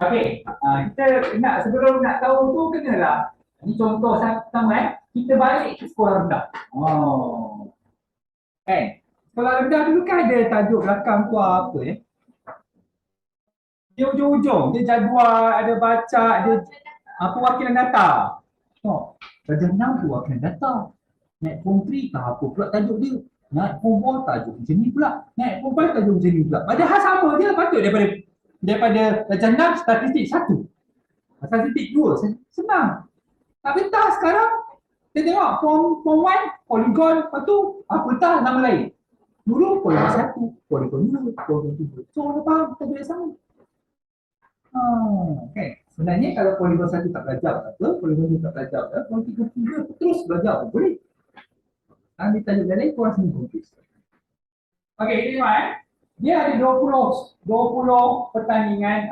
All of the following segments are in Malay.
Okey, kita nak sebelum nak tahu tu kenalah. Ini contoh pertama kita balik ke sekolah rendah. Oh. Sekolah rendah dulu kan ada tajuk belakang tu apa ya? Dia ujung-ujung, dia jadual, ada baca, ada perwakilan data. Oh, darjah 6 perwakilan data. Naik form 3 tak apa pula tajuk dia. Naik form 4 tajuk macam ni pula. Naik form 5 tajuk macam ni pula. Padahal sama je patut daripada darjah 6 statistik 1. Statistik 2 senang. Tak betah sekarang. Kita tengok form 1 poligon, lepas tu apa tak nama lain. Dulu poligon 1, poligon 2, poligon 3. So orang faham tajuk yang sama. Okay. Sebenarnya kalau poligon 1 tak belajar apa, poligon 2 tak belajar apa, poligon 3 terus belajar apa, boleh. Ambil tajuk lain, kurang sini confuse. Okey, ini tengok dia ada 20 pertandingan,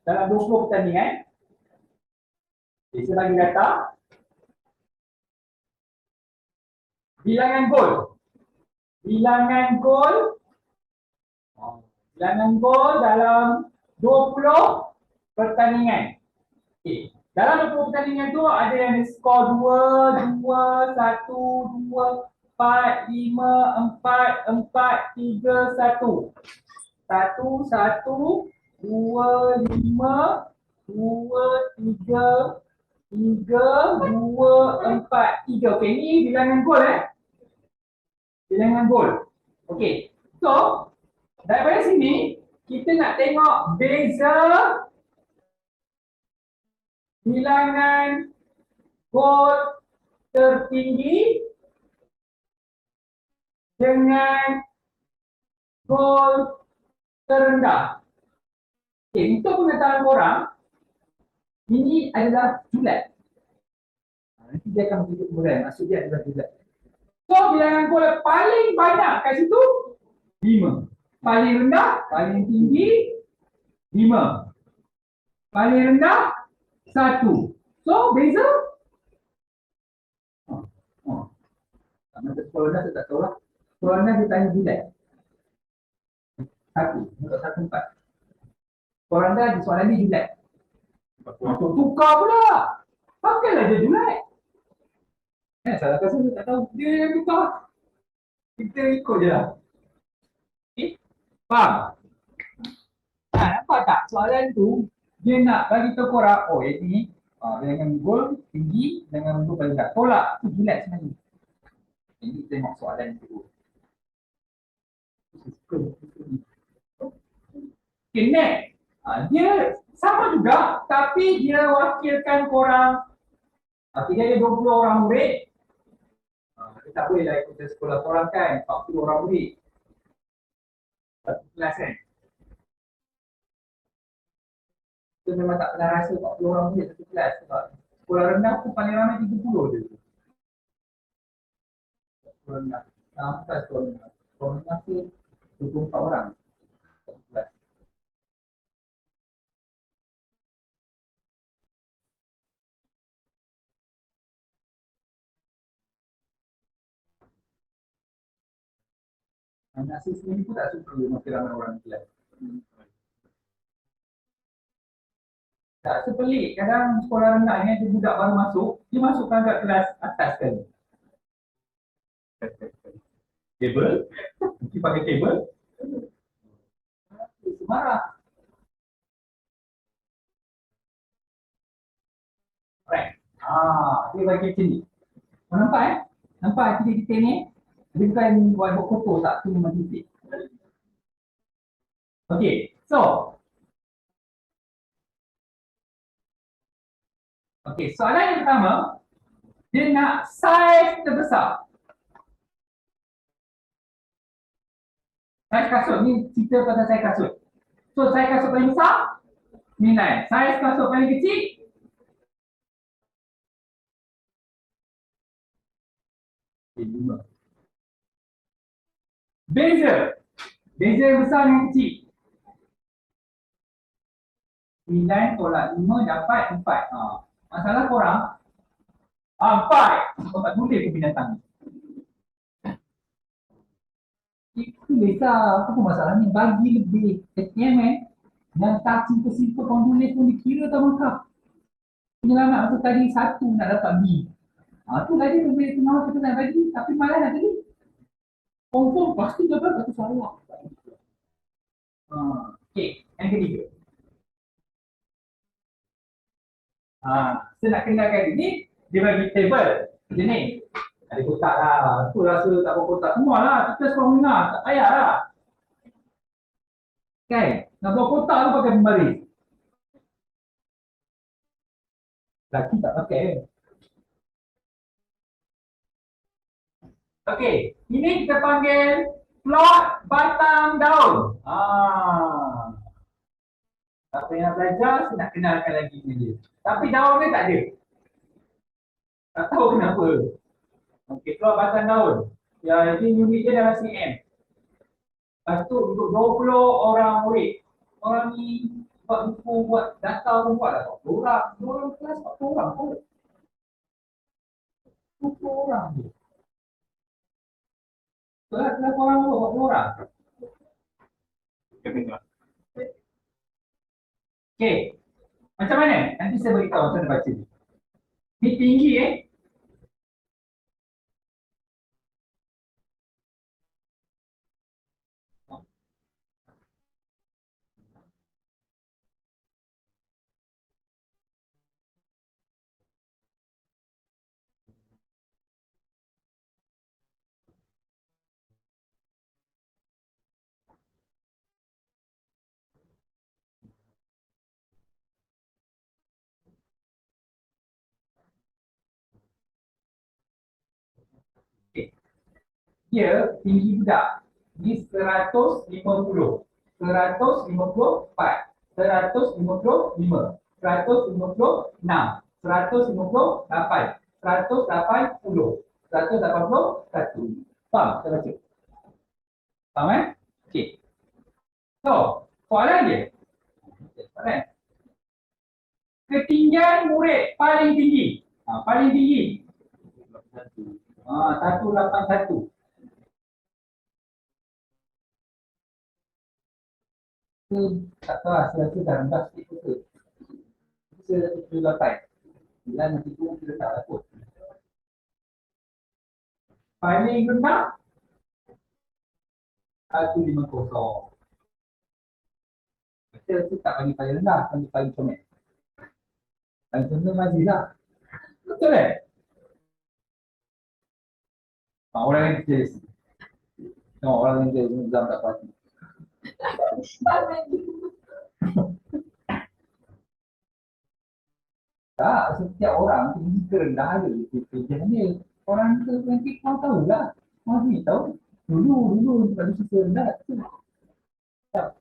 dalam 20 pertandingan. Okay, saya bagi data. Bilangan gol. Bilangan gol dalam 20 pertandingan. Okay. Dalam 20 pertandingan tu ada yang skor 2, 2, 1, 2, 4, 5, 4, 4, 3, 1. 1, 1, 2, 5, 2, 3, 3, 2, 4, 3. Okey, ni bilangan gol Bilangan gol. Okey. So, daripada sini kita nak tengok beza bilangan gol tertinggi dengan gol terendah. Okay, untuk pengetahuan korang, ini adalah julat. Nanti dia akan menunjuk kemudian, maksud dia adalah julat. So, bilangan gol paling banyak kat situ 5. Paling rendah, paling tinggi 5. Paling rendah 1. So, beza sama sekolah rendah saya tak tahu lah. Sekolah rendah dia tanya julat 1, untuk 1, 4. Sekolah rendah di soalan ni julat. Tukar pula. Pakailah dia julat. Salah kasih saya tak tahu. Dia yang tukar. Kita ikut je lah. Okay? Faham? Nampak tak? Soalan tu dia nak bagi tahu korang, oh ini dengan gol tinggi dengan gol paling rendah. Tolak, tu julat sebenarnya. Ini tengok soalan tu. Okay, next. Dia sama juga tapi dia wakilkan korang. Dia ada 20 orang murid. Kita tak boleh lah ikut sekolah korang kan, 40 orang murid. Satu kelas kan. Kita memang tak pernah rasa 40 orang murid satu kelas. Sebab sekolah rendah tu paling ramai 30 je. Sekolah rendah. Bukan sekolah rendah. Sekolah rendah tu 24 orang. Satu kelas. Anak saya sendiri pun tak suka makin ramai orang di kelas. Tak sepelik, kadang sekolah rendah ni ada budak baru masuk, dia masukkan kat kelas atas kan. Kabel, mesti pakai kabel. Marah. Right. Dia bagi macam ni. Nampak Nampak titik-titik ni? Dia bukan buat foto tak, tu memang titik. Okay, so okay, soalan yang pertama, dia nak saiz terbesar. Saiz kasut ni cerita pasal saiz kasut. So saiz kasut paling besar 9. Saiz kasut paling kecil 5. Beza yang besar dengan kecil. 9 tolak 5 dapat 4. Masalah korang 4. Kau tak boleh ke binatang. Tulis lah, apa pun masalahnya, bagi lebih. ATM yang tak simple-simple kau tulis pun dikira tak mangkap. Penyelamat tu tadi satu nak dapat B. Tu lagi lebih tengah kita nak bagi, tapi malah nak tadi. Confirm pasti dapat satu salah. Okey, yang ketiga. Saya nak kenalkan ini, dia bagi table. Macam ni. Ada kotak lah. Tu rasa tak apa kotak semua lah. Kita sekolah menengah. Tak payah lah. Kan? Nak buat kotak tu pakai pembaris. Laki tak pakai. Okey. Ini kita panggil plot batang daun. Apa yang nak belajar, saya nak kenalkan lagi ni dia. Tapi daun ni tak ada. Tak tahu kenapa. Okey, plot batang daun. Ya, ini unit dia dalam cm. Lepas tu untuk 20 orang murid. Orang ni buat buku, buat data pun buat lah. 40 orang. 2 orang kelas 40 orang pun. 20 orang je. Kelas orang pun 40 orang. Okey. Macam mana? Nanti saya beritahu macam mana baca ni. Ni tinggi Okey. Dia tinggi budak. Ni 150. 154. 155. 156. 158. 180. 181. Faham? Saya baca. Faham Okey. So, soalan dia. Soalan. Ketinggian murid paling tinggi. Paling tinggi. 181. Tak tahu lah, saya rasa dah rendah sikit ke. Saya 78. Bila nanti tu kita tak takut. Paling rendah 150. Kita tak bagi paling rendah, bagi paling comel. Paling comel masih lah. Betul orang yang kecil. Orang yang kecil dalam tak pasti. Tak, setiap orang tinggi ke rendah ada. Jangan dia. Orang ke nanti kau tahulah. Masih tahu. Dulu pada suka rendah. Tak.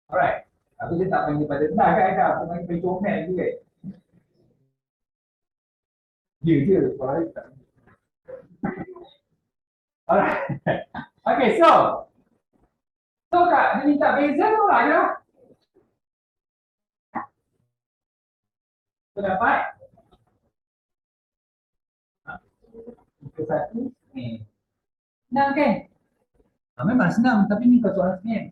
Alright. Tapi dia tak panggil pada rendah kan? Dia panggil comel juga. Dia je. Orang tak. Alright. Okay, so Kak, dia minta beza tu lah je. Kita dapat ke satu senang kan? Memang senang, tapi ni kau soalan senang.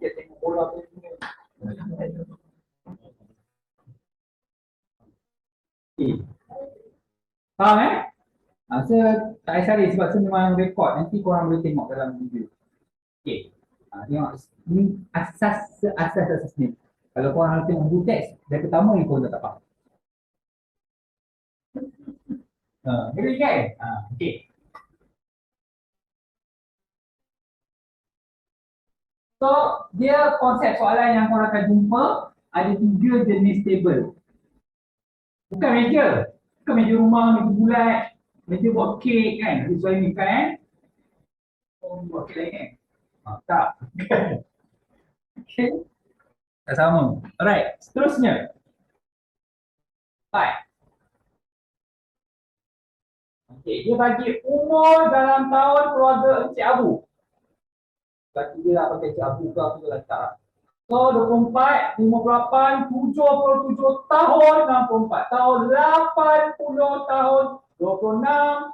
Dia tengok bola tu. Faham saya tak payah cari sebab saya memang rekod. Nanti korang boleh tengok dalam video. Okey. Tengok. Ni asas ni. Kalau korang nak tengok buku teks, dari pertama ni korang dah tak faham. Boleh kan? Okey. So, dia konsep soalan yang korang akan jumpa ada 3 jenis table. Bukan meja. Bukan meja rumah, meja bulat, meja buat kek kan. Sesuai ni kan. Buat kek lain kan. Tak. Okay. Tak sama. Alright. Seterusnya. Baik. Okey, dia bagi umur dalam tahun keluarga Encik Abu. Lagi dia lah pakai Encik Abu ke apa ke letak. So 24, 58, 77 tahun, 64 tahun, 80 tahun, 26,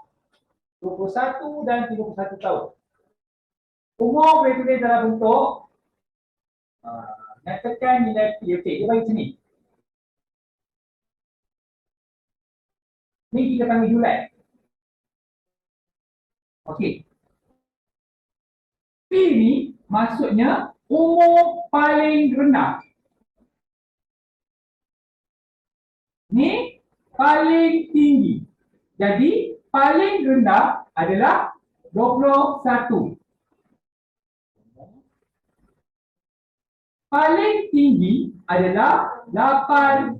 21 dan 31 tahun. Umur boleh tulis dalam bentuk nyatakan nilai P. Okey, dia bagi sini. Ni kita panggil Julai. Okey. P ni maksudnya umur paling rendah. Ni paling tinggi. Jadi paling rendah adalah 21. Paling tinggi adalah 80.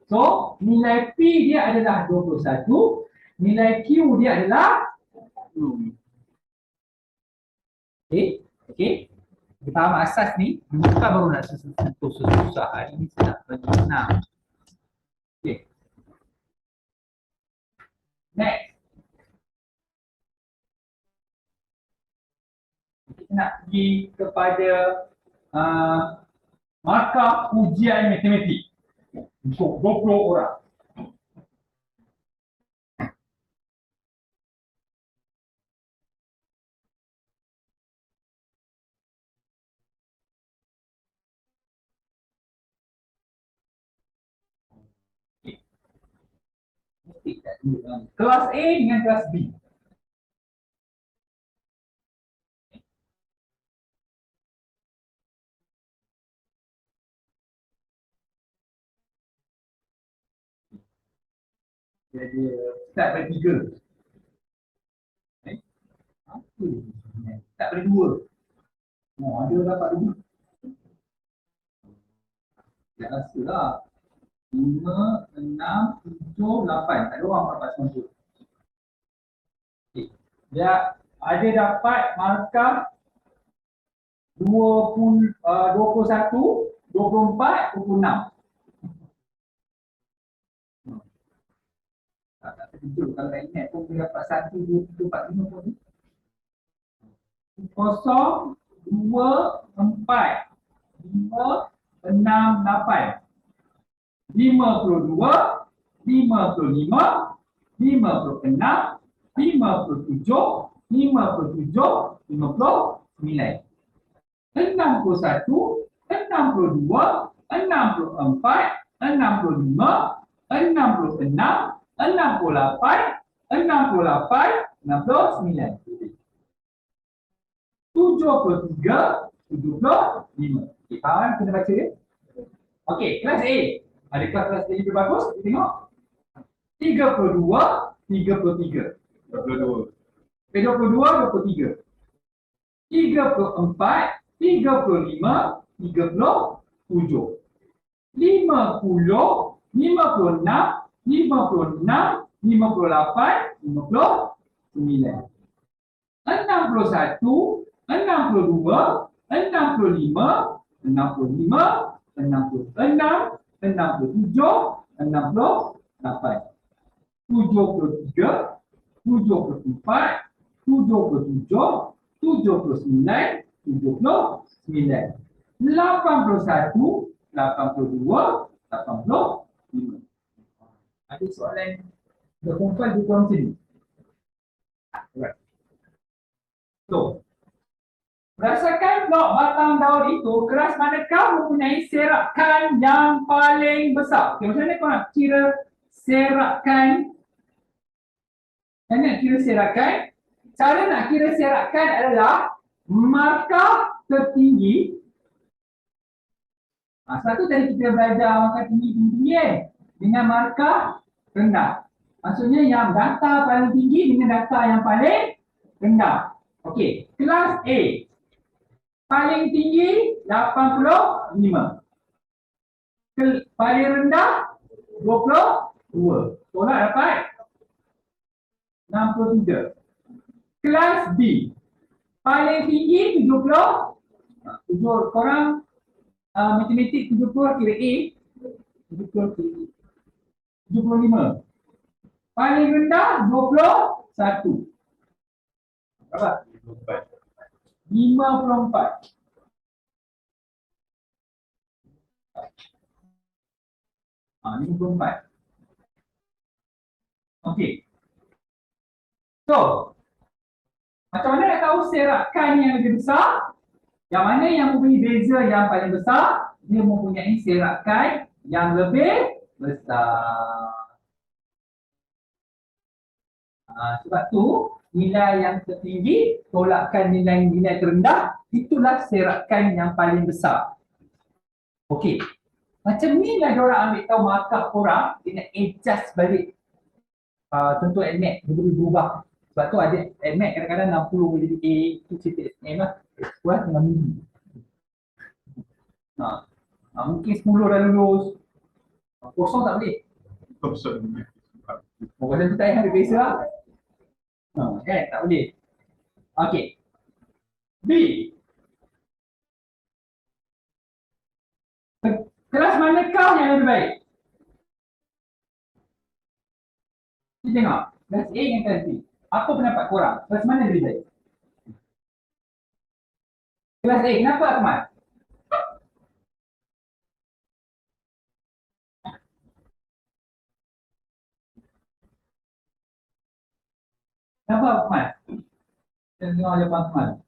So, nilai P dia adalah 21, nilai Q dia adalah 10. Okey, okey. Kita faham asas ni, bukan baru nak susah. Hari ni saya nak bagi 6. Okey. Next. Kita nak pergi kepada markah ujian matematik untuk 20 orang. Kelas A dengan kelas B. Jadi start pada 3. Apa ni? Start pada 2. Oh, ada dapat 2. Tak rasa lah. 5, 6, 7, 8. Tak ada orang dapat 9. Okay. Dia ada dapat markah 21, 24, 26. Tak terkejut kalau tak ingat pun boleh dapat 1, 2, 3, 4, 5 pun. 0, 2, 4, 5, 6, 8. 52, 55, 56, 57, 57, 59. 61, 62, 64, 65, 66, 68, 68, 69. 73, 75. Okey, faham kita baca dia? Okey, kelas A. Adakah kelas A lebih bagus? Kita tengok. 32, 33. 22. 22, 23. 34, 35, 37. 50, 56, 56, 58, 59. 61, 62, 65, 65, 66, 67, 68. 73, 74, 77, 79, 79. 81, 82, 85. Ada soalan berkumpul di kolom sini. Alright. So, berdasarkan blok batang daun itu, keras manakah mempunyai serakan yang paling besar? Okay, macam mana kau nak kira serakan? Macam nak kira serakan? Cara nak kira serakan adalah markah tertinggi. Sebab tu tadi kita belajar markah tinggi dengan markah rendah. Maksudnya yang data paling tinggi dengan data yang paling rendah. Okey, kelas A. Paling tinggi 85. Paling rendah 22. Tolak dapat 63. Kelas B. Paling tinggi 70. 7 korang matematik 70 kira A. 70 kira 75. Paling rendah 21. Berapa? 54. Ah, 54. Okey. So, macam mana nak tahu serakan yang lebih besar? Yang mana yang mempunyai beza yang paling besar? Dia mempunyai serakan yang lebih besar. Sebab tu nilai yang tertinggi tolakkan nilai-nilai terendah, itulah serakan yang paling besar. Okey. Macam ni lah diorang ambil tahu markah korang, dia nak adjust balik. Contoh admit, dia boleh berubah. Sebab tu ada admit kadang-kadang 60 boleh jadi A, itu cerita SNM lah. Kuat dengan minggu. Mungkin 10 dah lulus. Kosong tak boleh. Kosong tu tak payah ambil beza lah. Kan, tak boleh. Okey. B. Kelas manakah yang lebih baik? Kita tengok. Kelas A dengan kelas B. Apa pendapat korang? Kelas mana lebih baik? Kelas A. Kenapa Akmal? Kenapa Akmal? Kita dengar jawapan Akmal.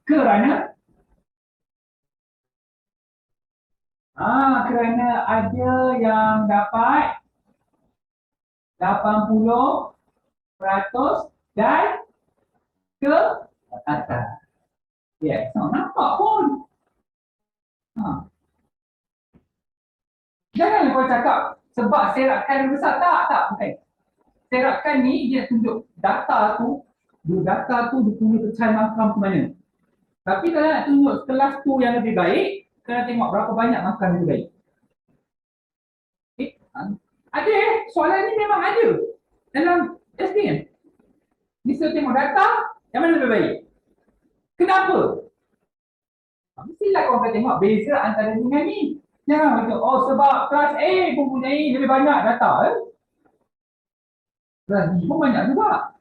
Kerana ada yang dapat 80% dan ke atas. Yes, nampak pun. Janganlah kau cakap sebab serakan besar. Tak, bukan. Serakan ni dia tunjuk data tu dia punya pecahan markah ke mana. Tapi kalau nak tunjuk kelas tu yang lebih baik, kena tengok berapa banyak markah yang lebih baik. Ada soalan ni memang ada dalam SPM. Bisa tengok data, yang mana lebih baik? Kenapa? Mestilah kau akan tengok beza antara ni dengan ni. Jangan kata, sebab kelas A mempunyai lebih banyak data. Kelas B pun banyak juga.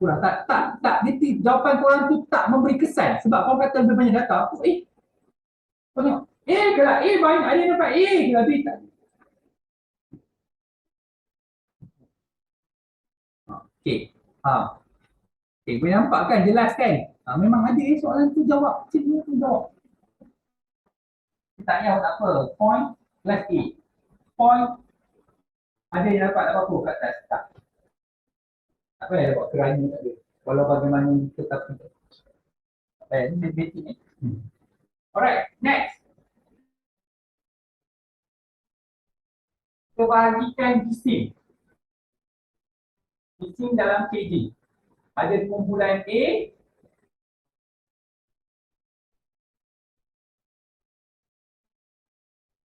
Kurang tak. Nanti jawapan korang tu tak memberi kesan. Sebab kau kata lebih banyak data. Kau tengok. Kelas A banyak, ada yang dapat A. Kelas B tak. Okey. Boleh nampak kan? Jelas kan? Memang ada soalan tu jawab. Cikgu tu jawab. Tak payah tak apa. Point kelas A. Point ada yang dapat apa-apa kat atas. Tak. Tak payah dapat kerana tak ada. Walau bagaimana tetap tidak. Tak payah. Ini matematik ni. Alright, next. Kita bahagikan bising. Bising dalam KG. Ada kumpulan A,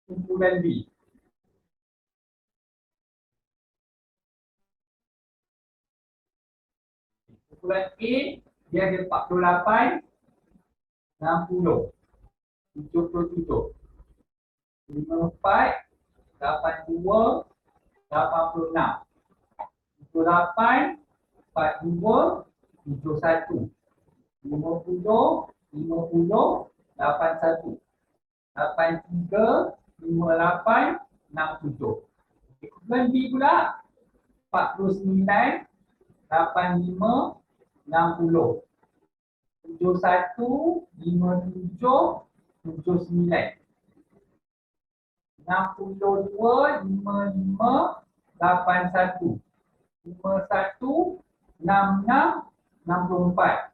kumpulan B. Kumpulan A dia ada 48, 60, 77, 54, 82, 86, 78, 42, 71, 50, 50, 81, 83, 58, 67. Kumpulan B pula 49, 85, 60, 71, 57, 79, 62, 55, 81, 51, 66, 64,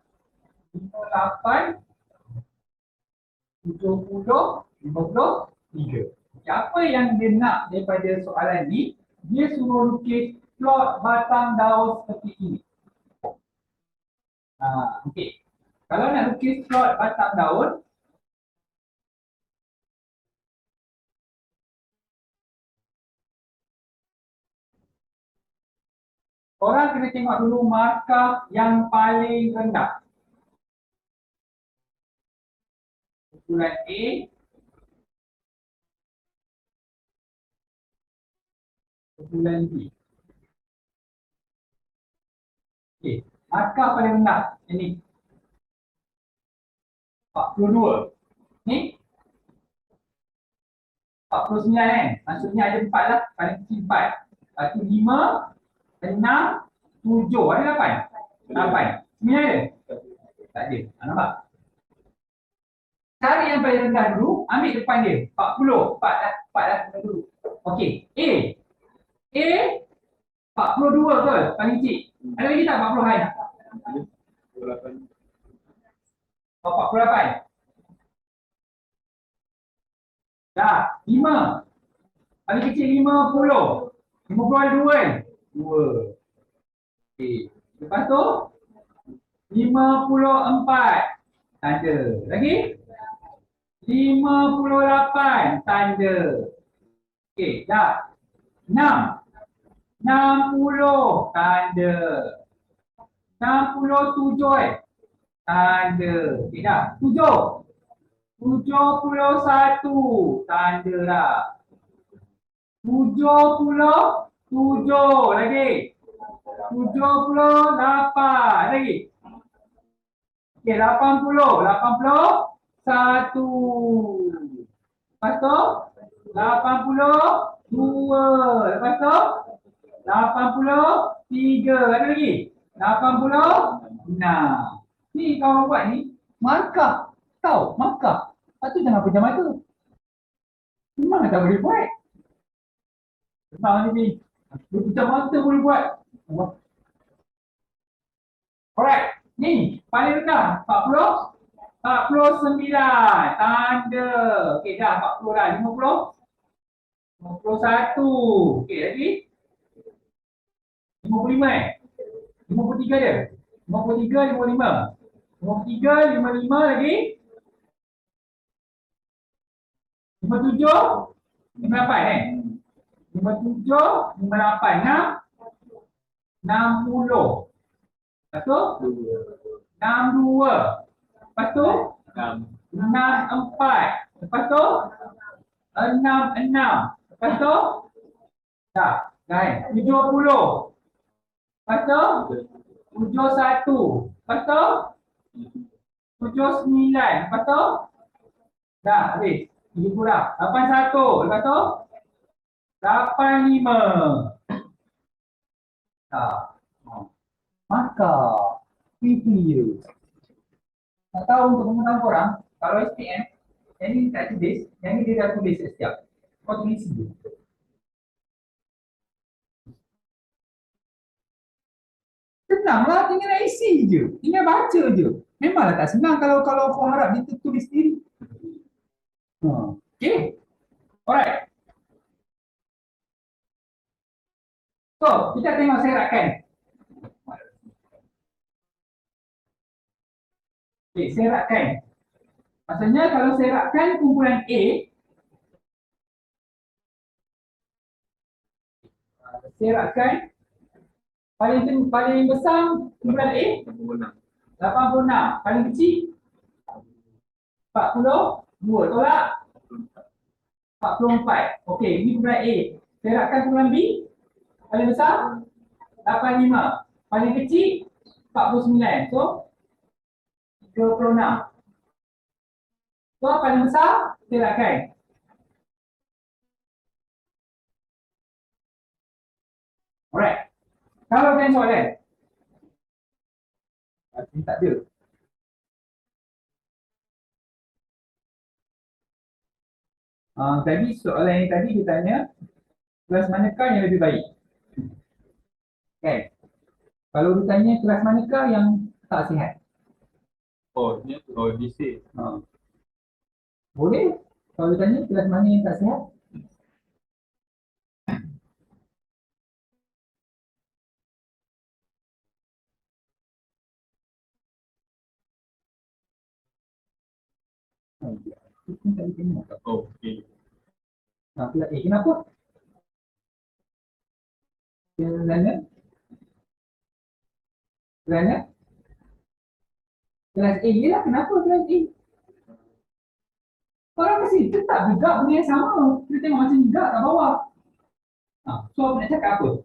58, 70, 53. Apa yang dia nak daripada soalan ni? Dia suruh lukis plot batang daun seperti ini. Okey. Kalau nak lukis plot batang daun, orang kena tengok dulu markah yang paling rendah. Kumpulan A, kumpulan B. Okey, markah paling rendah ini 42. Ni 49 kan. Maksudnya ada 4 lah, paling kecil 4. Lepas tu 5, 6, 7. Ada 8? 8. 9 ada? Tak ada. Nampak? Cari yang paling rendah dulu, ambil depan dia. 40. 4 dah. 4 dah dulu. Okey. A. A 42 betul? Paling kecil. Ada lagi tak 40 high? 48. Dah. 5. Paling kecil 50. 50 ada 2 kan? 2. Okey. Lepas tu 54. Tanda. Lagi? 58. Tanda. Okey, dah. 6. 60. Tanda. 67. Tanda. Okey dah. 7. 71. Tanda dah. 77. Lagi. 78. Lagi. Okey, 80. 81. Lepas tu 82. Lepas tu 83. Ada lagi? 86. Ni kau buat ni markah. Tahu markah. Lepas tu jangan pejam mata. Memang tak boleh buat. Senang ni. Pejam mata boleh buat. Alright. Ni paling rendah 40. 49. Tanda. Okey dah 40 dah. 50. 51. Okey lagi. 55 53 dia. 53, 55. 53, 55 lagi. 57, 58 57, 58, 60. Lepas tu 62. Lepas tu 64. Lepas tu 66. Lepas tu dah, kan? 70. Lepas tu 71. Lepas tu 79. Lepas tu dah habis. 70 dah. 81. Lepas tu 85. Dah. Maka PPU. Tak tahu untuk pengetahuan korang, kalau SPM, yang ni tak tulis, yang ni dia dah tulis setiap. Kau tulis je. Senanglah, tinggal nak isi je. Tinggal baca je. Memanglah tak senang kalau kau harap dia tulis sendiri. Okay. Alright. So, kita tengok serakan. Okay, serakan. Maksudnya kalau serakan kumpulan A, serakan paling besar kumpulan A 86. Paling kecil 42. Tolak 44. Okey, ini kumpulan A. Serakan kumpulan B paling besar 85. Paling kecil 49. So 36. So paling besar serakan. Alright. Kalau ada soalan? Tak ada. Tadi soalan yang tadi dia tanya kelas manakah yang lebih baik? Okay. Kalau ditanya kelas manakah yang tak sihat? DC. Boleh. Kalau ditanya kelas mana yang tak sihat? Okey. Kenapa? Kerana kelas A je lah. Kenapa kelas A? Korang mesti tetap juga benda yang sama. Kita tengok macam juga kat bawah. So nak cakap apa?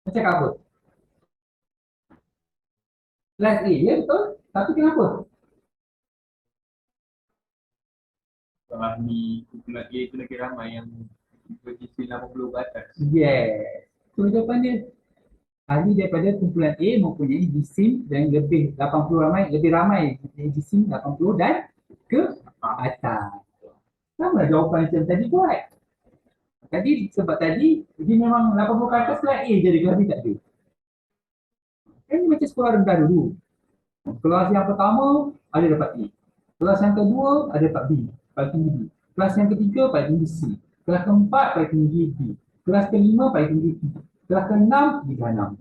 Nak cakap apa? Kelas A, ya betul. Tapi kenapa? Kalau di kumpulan A itu lagi ramai yang berisi 80 ke atas. Yes. So jawapan dia. Ahli daripada kumpulan A mempunyai jisim yang lebih 80 ramai, lebih ramai jisim 80 dan ke atas. Sama jawapan macam tadi buat. Tadi sebab tadi dia memang 80 ke atas kelas A jadi kelas B tak ada. Ini macam sekolah rendah dulu. Kelas yang pertama ada dapat A. Kelas yang kedua ada dapat B, paling tinggi B. Kelas yang ketiga paling tinggi C. Kelas keempat paling tinggi D. Kelas kelima paling tinggi E. Kelas keenam di enam.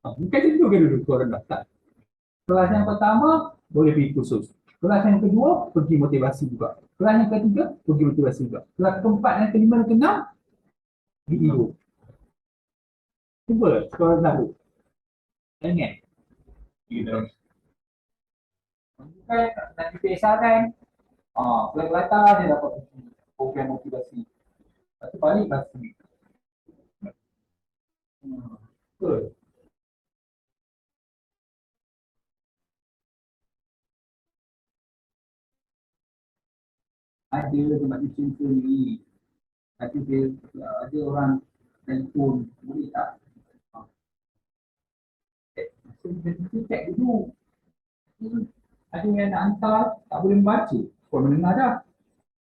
Bukan macam tu ke dulu sekolah rendah? Tak. Kelas yang pertama boleh pergi kursus. Kelas yang kedua pergi motivasi juga. Kelas yang ketiga pergi motivasi juga. Kelas keempat yang kelima dan keenam di hidup. Cuba sekolah rendah dulu. Ingat. Gitu. Bukan nak dipesah kan. Kelihatan dia dapat program motivasi. Lepas tu balik basi. Betul. Ada tempat tuition sendiri. Ada orang telefon. Boleh tak? So, check dulu. Ada yang nak hantar, tak boleh membaca. Sekolah menengah dah.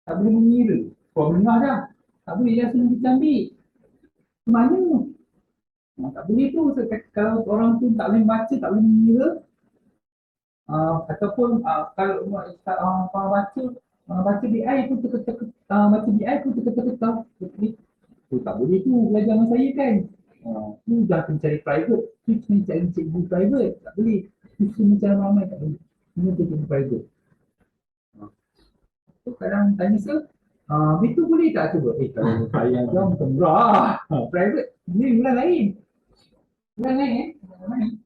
Tak boleh mengira. Sekolah menengah dah. Tak boleh langsung kita ambil. Ke mana? Tak boleh tu. Kalau orang tu tak boleh membaca, tak boleh mengira, ataupun kalau baca BI pun baca BI pun teka-teka. Tu tak boleh tu belajar dengan saya kan. Tu dah kena cari private. Tu kena cari cikgu private. Tak boleh. Tu kena cari ramai tak boleh. Kena cikgu private. Tu kadang tanya saya, itu boleh tak cuba? Kalau saya ajar macam murah. Private, ni bulan lain. Bulan lain Bulan lain.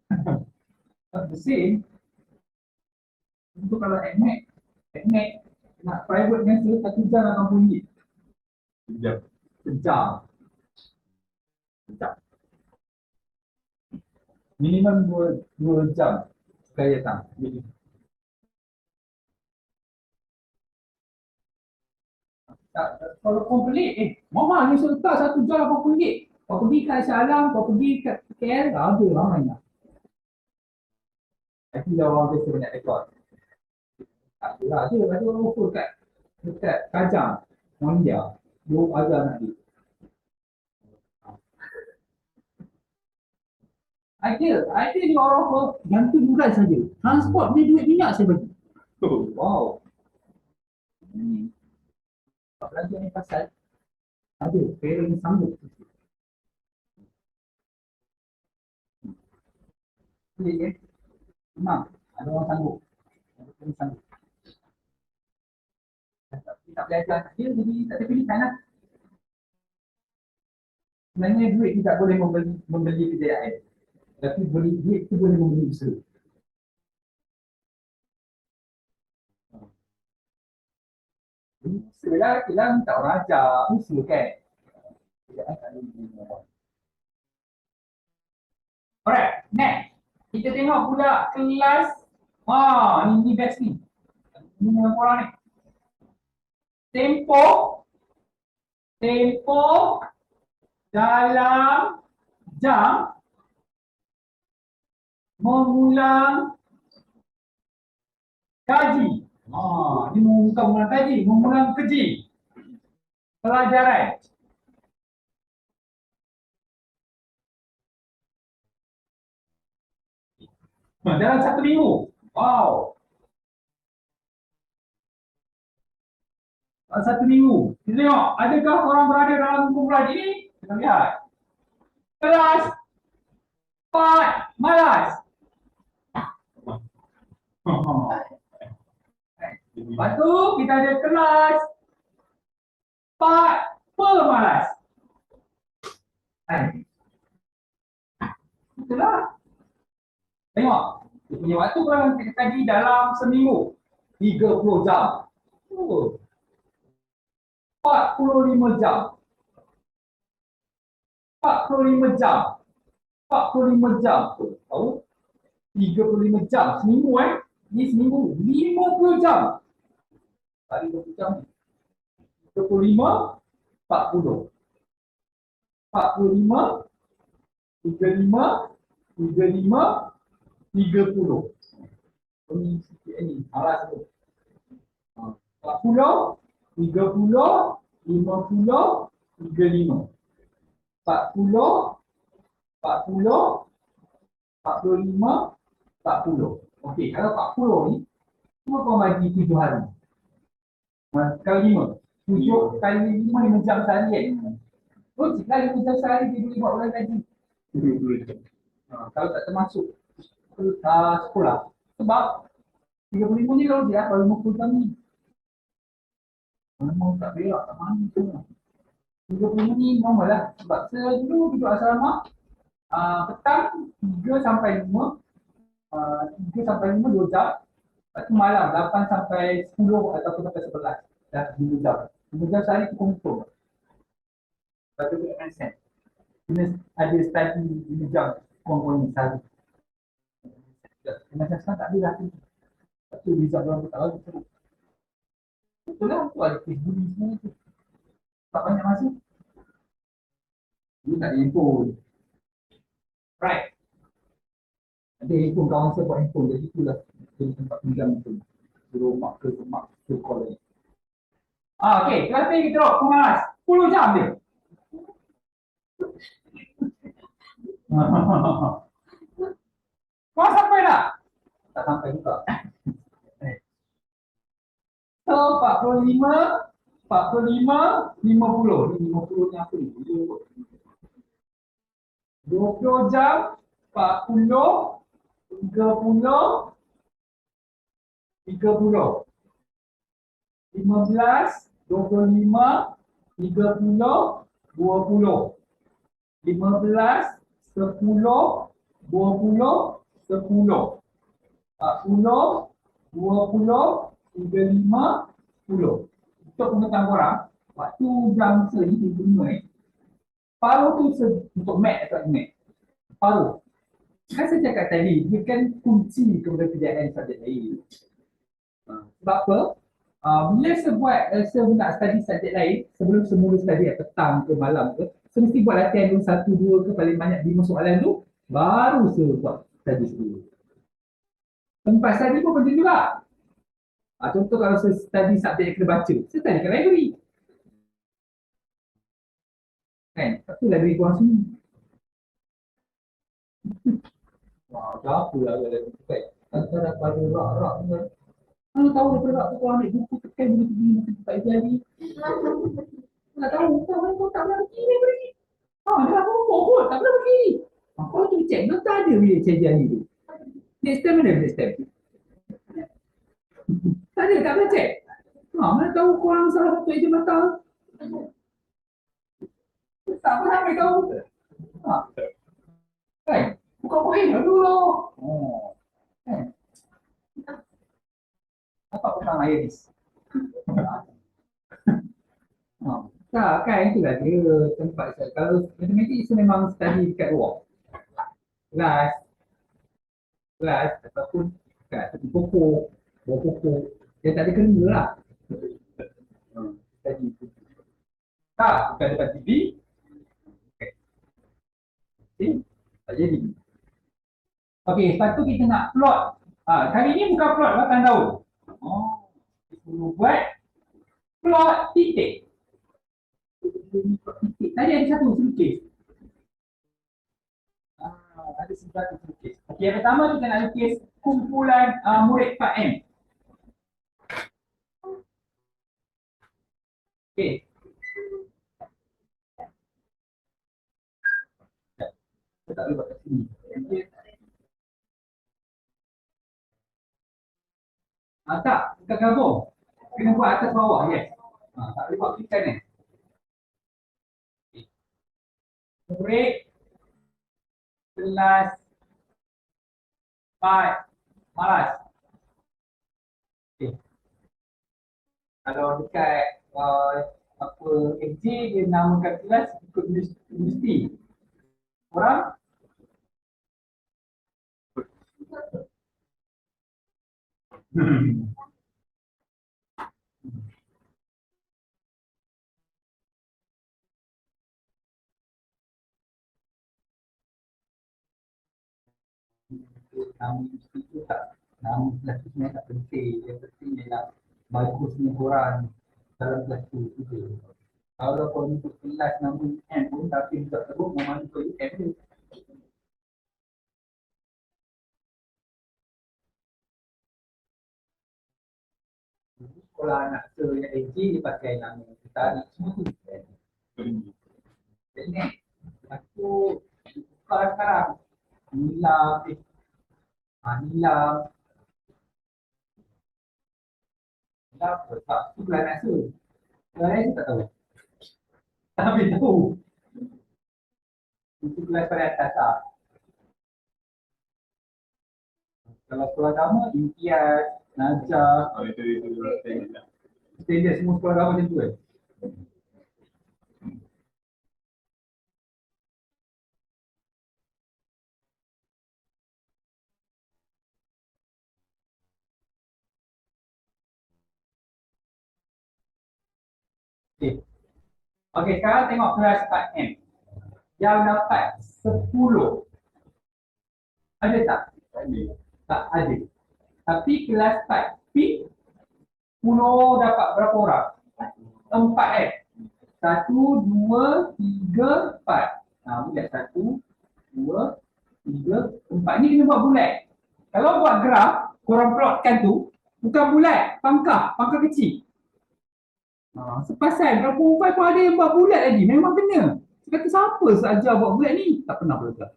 The same. Untuk kalau admit nak private dengan saya 1 jam RM80. Sekejap. Sejam. Sejam. Minimum 2 jam sekali datang. Kalau kau pelik, mama ni serta 1 jam RM80. Kau pergi kat Shah Alam, kau pergi kat KL, ada ramai lah. Tapi dah orang biasa banyak rekod. Tak ada lah, ada orang offer dekat Kajang, Mondia. Dia ajar anak dia. Ada ni orang offer yang tu murah saja. Transport ni duit minyak saya bagi. Wow. Tak belajar ni pasal ada parent sanggup. Boleh ya? Memang ada orang sanggup. Ada parent sanggup. Tak belajar dia jadi tak ada pilihan lah. Sebenarnya duit tidak boleh membeli kejayaan. Tapi duit tu boleh membeli usaha. Usaha lah, kita minta orang ajar. Usaha kan? Alright, next. Kita tengok pula kelas. Ini best ni. Ini dengan korang ni. Tempo dalam jam mengulang kaji. Ini bukan mengulang kaji, mengulang keji. Pelajaran. Dalam 1 minggu. Wow. Dalam 1 minggu. Kita tengok, adakah orang berada dalam kumpulan ini? Kita lihat. Kelas 4 malas. Lepas tu kita ada kelas 4 pemalas. Itulah. Tengok. Dia punya waktu kalau kita kaji dalam seminggu. 30 jam. 45 jam. 45 jam. 45 jam. Tahu? 35 jam. Seminggu Ni seminggu. 50 jam. Kali 20 jam ni. 25, 40. 45, 35, 35, 30. Ini sikit ni. Alas tu. 40, 30, 50, 35. 40, 40, 45, 40. Okey, kalau 40 ni, cuma kau bagi 7 hari. Kali 5. 7 kali 5, 5 jam sehari kan? Oh, jika 5 jam sehari, dia boleh buat ulang kaji. Kalau tak termasuk sekolah. Sebab 35 ni kalau dia, kalau 50 jam ni. Memang tak berak, tak mandi semua. 35 ni normal lah. Sebab dulu duduk asrama, petang 3 sampai 5, 3 sampai 5, 2 jam. Lepas tu malam 8 sampai 10 ataupun sampai 11. Dah 2 jam. 2 jam sehari tu confirm. Lepas tu kena consent. Kena ada study 2 jam kurang-kurang sehari. Macam sekarang tak ada lah. Lepas tu result orang tak lagi teruk. Betul lah, tu ada kes buli semua tu. Tak banyak masa. Dia tak ada handphone. Right. Ada handphone, kawan saya buat handphone. Jadi itulah. Jadi tempat pinjam tu. Suruh mak ke mak suruh call lagi. Okay, kelas ni kita teruk. Kumas. 10 jam dia. Kau sampai tak? Tak sampai juga. So, 45, 45, 50. Ini 50 ni apa ni? 20 jam, 40, 30, 30. 15, 25, 30, 20. 15, 10, 20, 10. 40, 20, 35, 10. Untuk pengetahuan korang, waktu jam seri di dunia paruh tu untuk mat atau mat. Paruh. Kan saya cakap tadi, dia kan kunci kepada kejayaan subjek lain. Sebab apa? Bila saya nak study subjek lain, sebelum semula study petang ke malam ke, saya mesti buat latihan dulu 1, 2 ke paling banyak 5 soalan tu, baru saya buat study dulu. Tempat study pun penting juga. Contoh kalau saya study subjek yang kena baca, saya study kat library. Kan? Tapi library korang sini. Wah, apa lah library tu kan? Antara pada rak-rak ni. Kalau tahu daripada rak tu kau ambil buku tekan begini macam tak jadi. Tak tahu, kau tak pernah pergi library. Dia apa pun, tak pernah pergi. Kau tu cek, kau tak ada bila cek jadi tu. Next time mana next time? Tak ada, tak pernah cek. Mana tahu korang salah satu ejen mata. Tak pernah sampai tahu. Kan? Buka-buka dulu. Kan? Apa petang air ni? Tak, kan itulah dia tempat saya. Kalau matematik saya memang study dekat luar. Kelas ataupun kat tepi pokok, bawah pokok. Dia tak ada kena lah. Study itu. Tak, bukan depan TV. Okay, tak jadi. Okey, lepas tu kita nak plot. Kali ni bukan plot batang daun. Kita perlu buat plot titik. Tadi ada satu lukis. Ada satu lukis. Okey, yang pertama kita nak lukis kumpulan murid 4M. Okey. Kita tak boleh buat kat sini. Tak, kita gabung. Kena buat atas bawah, yes. Tak boleh buat klik kanan. Murid kelas 4 malas. Okay. Kalau dekat FJ dia namakan kelas ikut universiti. Orang Nama itu tak, nama kelas tu sebenarnya tak penting. Yang penting ialah bagusnya korang dalam kelas tu je. Kalau kau untuk kelas nama UN pun tapi tak teruk nama itu UN tu. Sekolah anak se yang AJ dia pakai nama kita semua tu UN. Jadi kan, aku buka sekarang. Nila, Nila, Nila apa? Tak, tu kelas anak se. Kelas lain tak tahu. Tapi tahu. Itu kelas pada atas lah. Kalau sekolah agama, Imtiaz, Najah, Oh, itu saya Stadia semua sekolah agama macam tu kan? Okay. Okay, sekarang tengok kelas 4M. Yang dapat 10. Ada tak? Tak ada. Tapi kelas 4P 10 dapat berapa orang? 4 eh. 1, 2, 3, 4. Nah, bulat 1, 2, 3, 4. Ni kena buat bulat. Kalau buat graf, korang plotkan tu, bukan bulat, pangkah kecil. Sepasal berapa umpan pun ada yang buat bulat lagi. Memang kena. Saya kata siapa sahaja buat bulat ni? Tak pernah buat.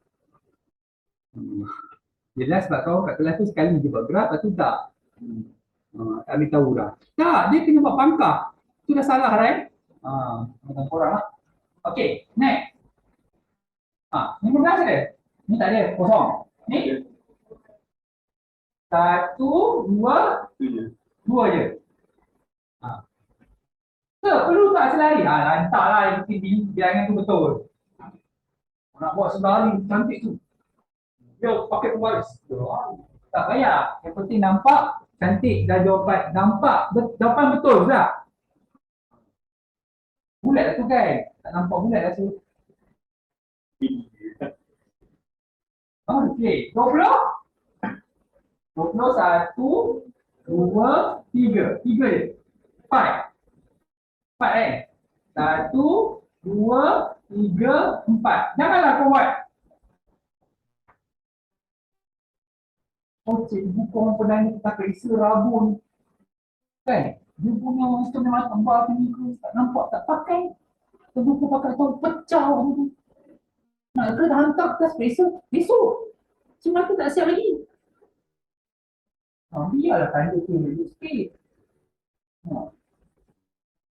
Jelas sebab kau kat kelas tu sekali dia buat graf, lepas tu tak. Tak boleh tahu dah. Tak, dia kena buat pangkah. Itu dah salah, right? Macam korang lah. Okay, next. 15 ada? Ni tak ada, kosong. Ni? 1, 2, 2 je. Perlu tak selari? Lantaklah yang penting bilangan tu betul. Nak buat selari cantik tu. Dia pakai pembaris. Tak payah. Yang penting nampak cantik dah jawapan. Nampak jawapan betul tak? Bulat tu kan? Tak nampak bulat lah tu. Okey, 20. 21, 2, 3. 3 je. 4. 4 eh? 1, 2, 3, 4. Janganlah kau buat. Oh, cikgu kau pernah ni tak kisah rabun. Kan? Dia punya instrumen macam bar ni ke? Tak nampak, tak pakai. Tunggu kau pakai tahu pecah tu. Nak ke dah hantar ke besok? Besok. Cuma aku tak siap lagi. Biarlah tanda tu dulu sikit.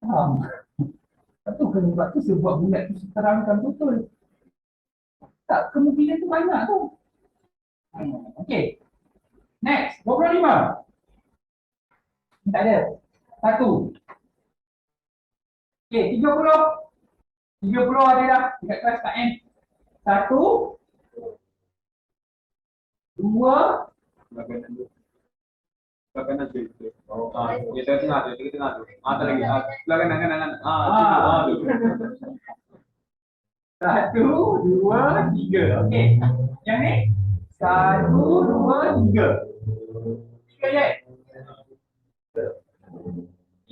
Faham? Lepas tu kena buat tu sebab bulat tu terangkan betul. Tak, kemungkinan tu banyak tu. Okay. Next, 25. Tak ada. 1. Okay, 30. 30 ada dah dekat kelas KM. 1, 2, Sebelah kanan tu. Dia tengah tu, tengah tu. Tak lagi. Sebelah kanan. Tu. 1, 2, 3. Okey. Yang ni 1, 2, 3. 3 je.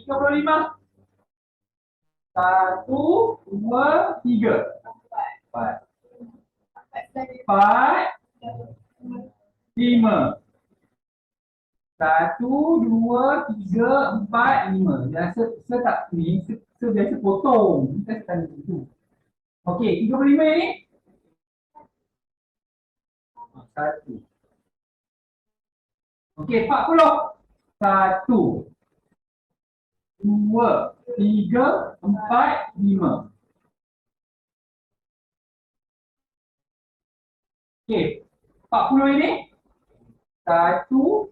35. 1, 2, 3. 4. 5. 1, 2, 3, 4, 5. Biasa tak ni, biasa potong. Kita akan begitu. Okey, 35 ni. 1. Okey, 40. 1, 2, 3, 4, 5. Okey, 40 ini. 1,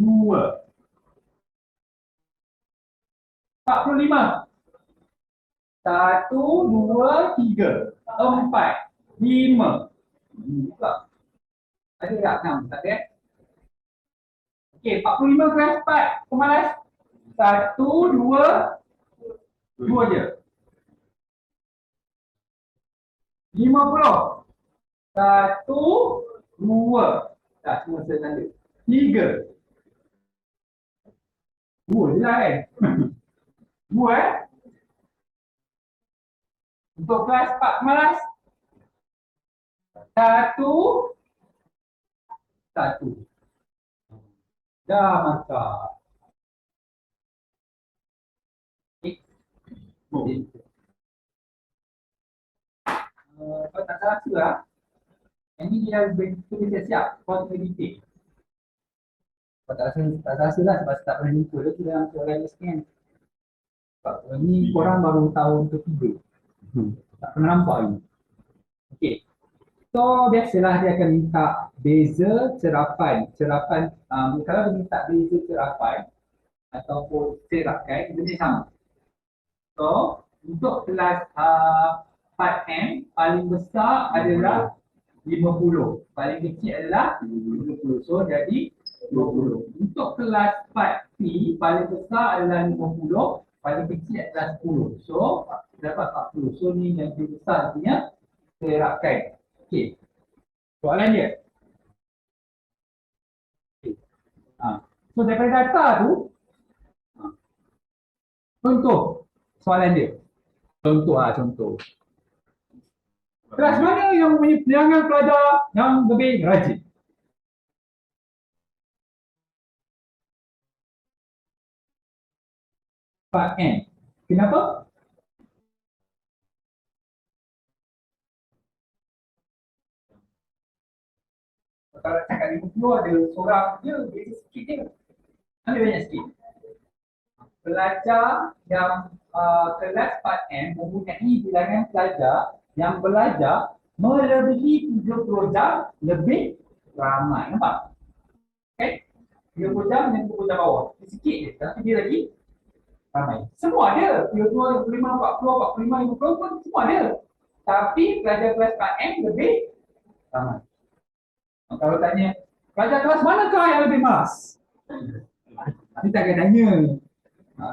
2. 45. 1, 2, 3, 4, 5. Buka. Ada tak? 6. Tak ada? Okey, 45 kelas 4. Pemalas. 1, 2, 2 je. 50. 1, 2. Tak, semua senada. 3. 2 je lah kan. 2 Untuk kelas 4 pemalas. 1, 1. Dah mantap. Kalau tak salah tu lah. Yang ni dia betul dia siap. Kau kena detail. Kalau tak rasa lah sebab tak pernah jumpa dia tu dalam soalan SKM. Sebab ni korang baru tahun ketiga. Tak pernah nampak ni. Okey. So biasalah dia akan minta beza cerapan. Kalau dia minta beza cerapan ataupun serakan, jenis sama. So untuk kelas 4M paling besar adalah 50. Paling kecil adalah 30. So jadi 20. Untuk kelas 4P paling besar adalah 50, paling kecil adalah 10. So dapat 40. So ni yang lebih besar punya serakan. Okey. Soalan dia. Okay. So daripada data tu, contoh soalan dia. Contoh. Kelas mana yang mempunyai bilangan pelajar yang lebih rajin? Pak N. Kenapa? Kalau cakap 50 ada seorang dia beza sikit je. Ambil banyak sikit. Pelajar yang kelas 4M mempunyai bilangan pelajar yang belajar melebihi 30 jam lebih ramai. Nampak? Okay? 30 jam dan 30 jam bawah. Sikit je. Tapi dia lagi ramai. Semua ada. 32, 25, 40, 45, 50 pun semua ada. Tapi pelajar kelas 4M lebih ramai. Kalau tanya, pelajar kelas manakah yang lebih malas? Nanti tak akan tanya.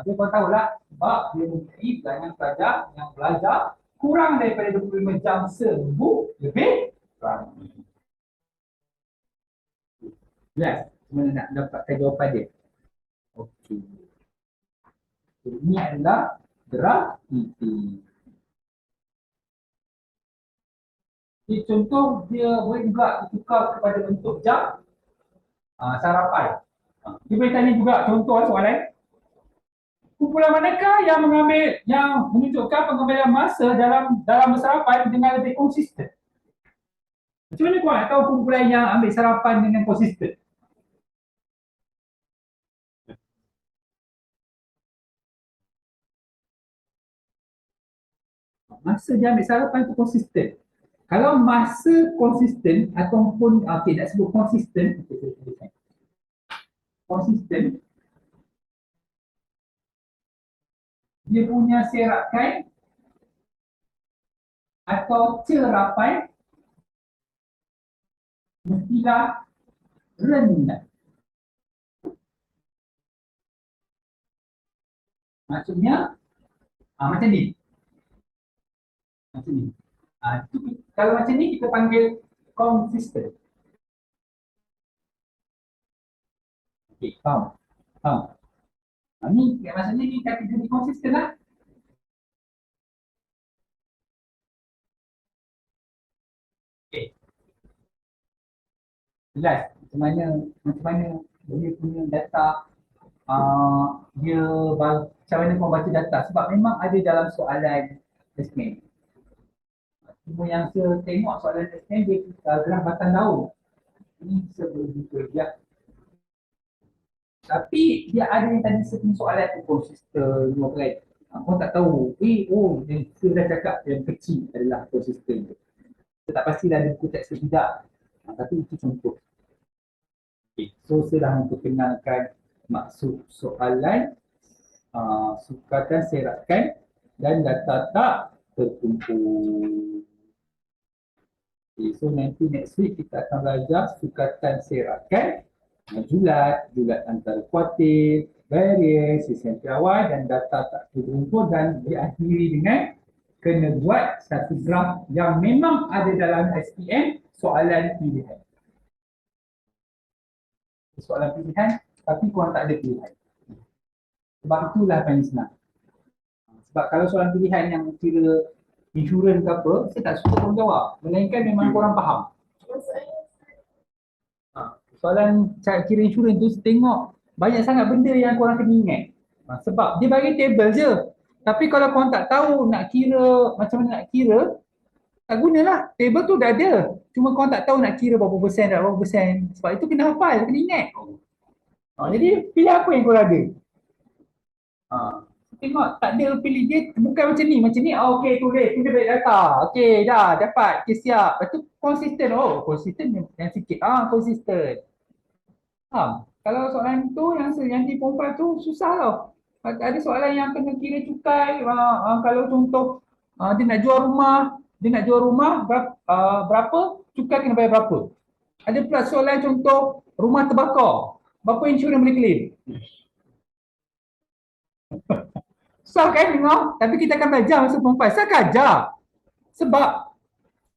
Dia kau tahulah sebab dia mempunyai bilangan pelajar yang belajar kurang daripada 25 jam seminggu lebih ramai. Jelas? Mana nak dapatkan jawapan dia? Okey. Ini adalah grafiti. Jadi contoh dia boleh juga ditukar kepada bentuk jam sarapan. Dia boleh tanya juga contoh soalan. Kumpulan manakah yang menunjukkan pengambilan masa dalam bersarapan dengan lebih konsisten? Macam mana kau nak tahu kumpulan yang ambil sarapan dengan konsisten? Masa dia ambil sarapan itu konsisten. Kalau masa konsisten ataupun nak sebut konsisten, konsisten dia punya serakan atau cerapan mestilah rendah. Maksudnya macam ni. Macam ni. Kalau macam ni kita panggil konsisten. Okey, faham? Ni maksudnya ni kategori konsisten lah. Okey. Jelas macam mana dia punya data dia macam mana kau baca data sebab memang ada dalam soalan assessment. Cuma yang saya tengok soalan assessment dia graf batang daun. Ini sebelum dia. Tapi dia ada yang tadi sebelum soalan tu konsisten dua kali. Kau tak tahu. Yang saya dah cakap yang kecil adalah konsisten. Saya tak pastilah ada buku teks ke tidak. Tapi itu contoh. Okay. So saya dah memperkenalkan maksud soalan, sukatan serakan dan data tak terkumpul. Okay. So nanti next week kita akan belajar sukatan serakan julat antara kuartil, variance, sisian awal dan data tak terukur, dan diakhiri dengan kena buat satu graf yang memang ada dalam SPM soalan pilihan. Soalan pilihan tapi korang tak ada pilihan. Sebab itulah paling senang. Sebab kalau soalan pilihan yang kira insurans ke apa, saya tak suka korang jawab. Melainkan memang korang faham. Soalan kira insurans tu tengok banyak sangat benda yang korang kena ingat. Sebab dia bagi table je. Tapi kalau korang tak tahu nak kira macam mana nak kira, tak gunalah. Table tu dah ada. Cuma korang tak tahu nak kira berapa persen dan berapa persen. Sebab itu kena hafal, kena ingat. Jadi pilih apa yang korang ada. Tengok tak ada pilih dia bukan macam ni. Okey tulis balik data. Okey dah dapat. Okey siap. Lepas tu konsisten. Konsisten yang sikit. Konsisten. Kalau soalan tu yang di form 5 tu susah tau. Ada soalan yang kena kira cukai. Kalau contoh dia nak jual rumah berapa, cukai kena bayar berapa. Ada pula soalan contoh rumah terbakar. Berapa insurans boleh claim? Susah kan dengar? Tapi kita akan belajar masa form 5. Saya akan ajar. Sebab